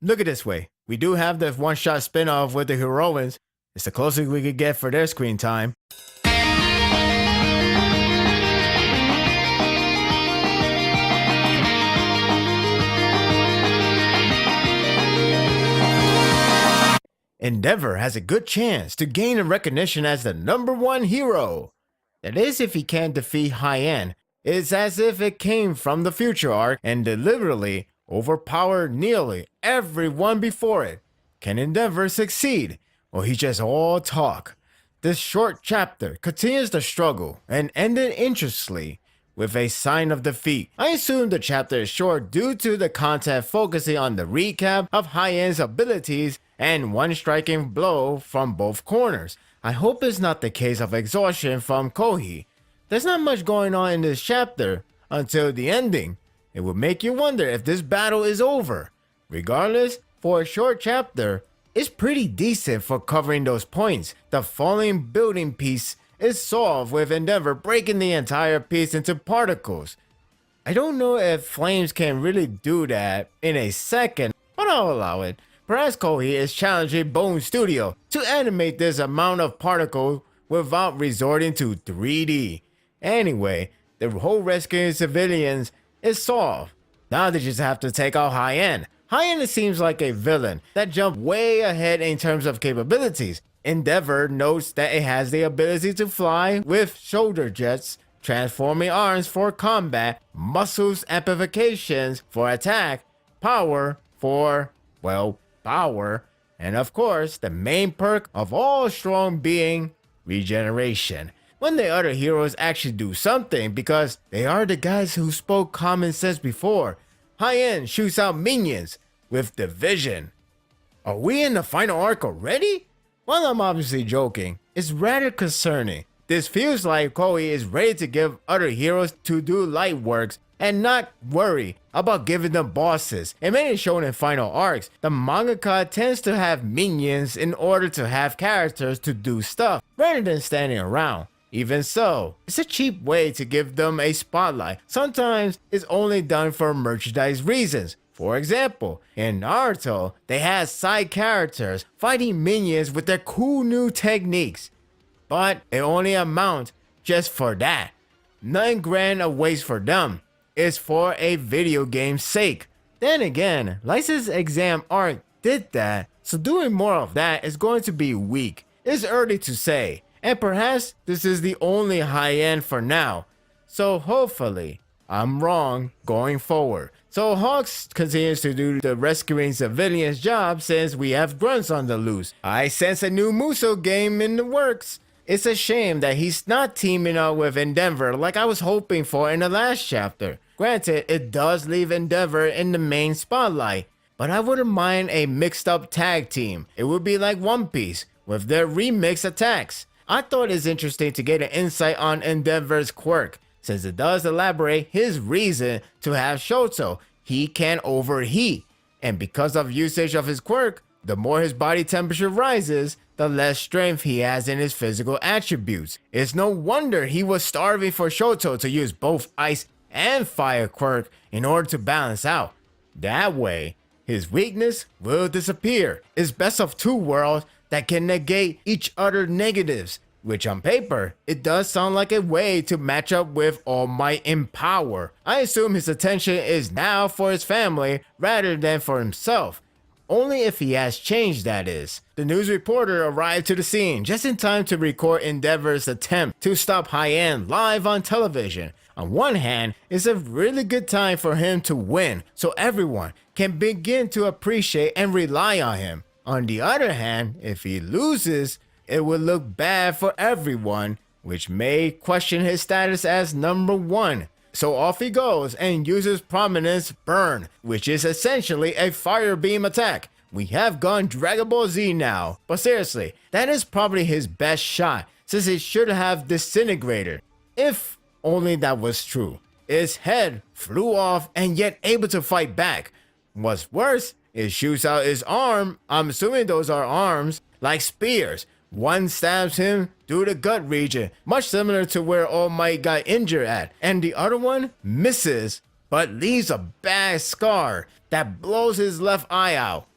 Look at it this way. We do have the one-shot spin-off with the heroines. It's the closest we could get for their screen time. Endeavor has a good chance to gain a recognition as the #1 hero. That is, if he can't defeat Hien. It's as if it came from the future arc and deliberately overpowered nearly everyone before it. Can Endeavor succeed, or he just all talk? This short chapter continues the struggle and ended interestingly with a sign of defeat. I assume the chapter is short due to the content focusing on the recap of Hien's abilities and one striking blow from both corners. I hope it's not the case of exhaustion from Kohi. There's not much going on in this chapter until the ending. It would make you wonder if this battle is over. Regardless, for a short chapter, it's pretty decent for covering those points. The falling building piece is solved with Endeavor breaking the entire piece into particles. I don't know if Flames can really do that in a second, but I'll allow it. Perhaps Kohi is challenging Bone Studio to animate this amount of particles without resorting to 3D. Anyway, the whole rescuing civilians is solved. Now they just have to take out Hien. Hien seems like a villain that jumped way ahead in terms of capabilities. Endeavor notes that it has the ability to fly with shoulder jets, transforming arms for combat, muscles amplifications for attack, power for, well, power, and of course, the main perk of all strong being, regeneration. When the other heroes actually do something, because they are the guys who spoke common sense before. Hien shoots out minions with Division. Are we in the final arc already? While I'm obviously joking, it's rather concerning. This feels like Koei is ready to give other heroes to do light works and not worry about giving them bosses. In many shonen final arcs, the mangaka tends to have minions in order to have characters to do stuff rather than standing around. Even so, it's a cheap way to give them a spotlight. Sometimes it's only done for merchandise reasons. For example, in Naruto, they had side characters fighting minions with their cool new techniques. But it only amounts just for that. Nothing grand awaits for them. It's for a video game's sake. Then again, License Exam Arc did that, so doing more of that is going to be weak. It's early to say, and perhaps this is the only high-end for now. So hopefully, I'm wrong going forward. So Hawks continues to do the rescuing civilians job since we have grunts on the loose. I sense a new Muso game in the works. It's a shame that he's not teaming up with Endeavor like I was hoping for in the last chapter. Granted, it does leave Endeavor in the main spotlight, but I wouldn't mind a mixed up tag team. It would be like One Piece with their remix attacks. I thought it's interesting to get an insight on Endeavor's quirk, since it does elaborate his reason to have Shoto. He can overheat, and because of usage of his quirk, the more his body temperature rises, the less strength he has in his physical attributes. It's no wonder he was starving for Shoto to use both ice and fire quirk in order to balance out. That way, his weakness will disappear. It's best of two worlds that can negate each other's negatives, which on paper, it does sound like a way to match up with All Might in power. I assume his attention is now for his family rather than for himself. Only if he has changed, that is. The news reporter arrived to the scene just in time to record Endeavor's attempt to stop Hien live on television. On one hand, it's a really good time for him to win, so everyone can begin to appreciate and rely on him. On the other hand, if he loses, it would look bad for everyone, which may question his status as #1. So off he goes and uses Prominence Burn, which is essentially a fire beam attack. We have gone Dragon Ball Z now, but seriously, that is probably his best shot, since it should have disintegrated. If only that was true. His head flew off and yet able to fight back. What's worse, it shoots out his arm, I'm assuming those are arms, like spears. One stabs him through the gut region, much similar to where All Might got injured at, and the other one misses, but leaves a bad scar that blows his left eye out.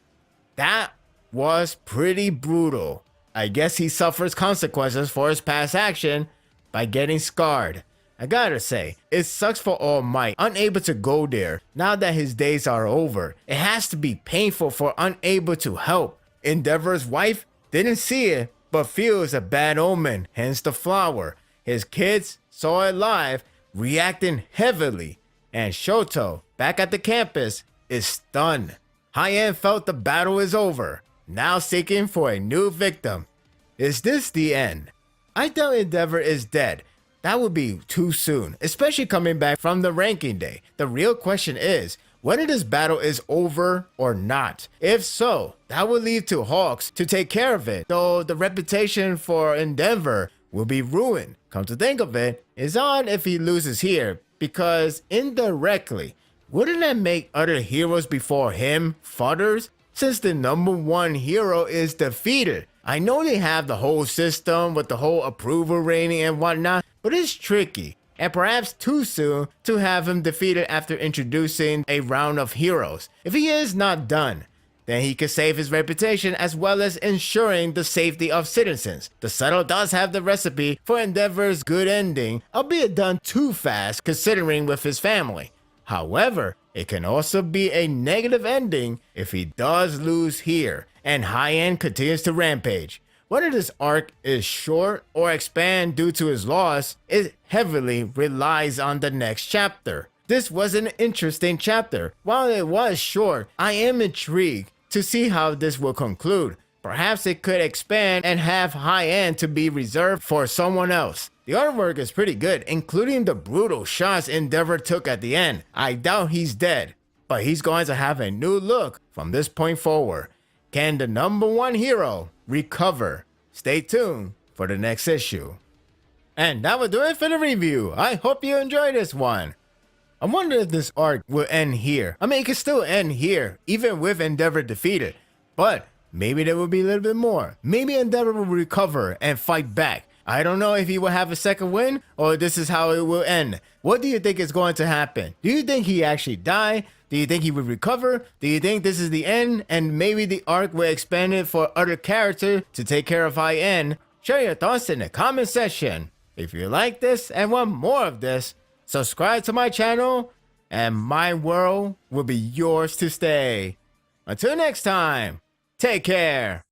That was pretty brutal. I guess he suffers consequences for his past action by getting scarred. I gotta say, it sucks for All Might, unable to go there now that his days are over. It has to be painful for unable to help. Endeavor's wife didn't see it, but feels a bad omen, hence the flower. His kids saw it live, reacting heavily. And Shoto, back at the campus, is stunned. Hien felt the battle is over, now seeking for a new victim. Is this the end? I doubt Endeavor is dead. That would be too soon, especially coming back from the ranking day. The real question is, whether this battle is over or not. If so, that would leave to Hawks to take care of it, though the reputation for Endeavor will be ruined. Come to think of it, it's odd if he loses here, because indirectly, wouldn't that make other heroes before him fudders? Since the number one hero is defeated. I know they have the whole system with the whole approval rating and whatnot, but it's tricky, and perhaps too soon to have him defeated after introducing a round of heroes. If he is not done, then he could save his reputation as well as ensuring the safety of citizens. The Settle does have the recipe for Endeavor's good ending, albeit done too fast considering with his family. However, it can also be a negative ending if he does lose here and Hien continues to rampage. Whether this arc is short or expand due to his loss, it heavily relies on the next chapter. This was an interesting chapter. While it was short, I am intrigued to see how this will conclude. Perhaps it could expand and have Hien to be reserved for someone else. The artwork is pretty good, including the brutal shots Endeavor took at the end. I doubt he's dead, but he's going to have a new look from this point forward. Can the number one hero recover? Stay tuned for the next issue. And that will do it for the review. I hope you enjoyed this one. I wonder if this arc will end here. I mean, it could still end here, even with Endeavor defeated. But maybe there will be a little bit more. Maybe Endeavor will recover and fight back. I don't know if he will have a second win or this is how it will end. What do you think is going to happen? Do you think he actually died? Do you think he will recover? Do you think this is the end and maybe the arc will expand it for other characters to take care of Hien? Share your thoughts in the comment section. If you like this and want more of this, subscribe to my channel and my world will be yours to stay. Until next time, take care.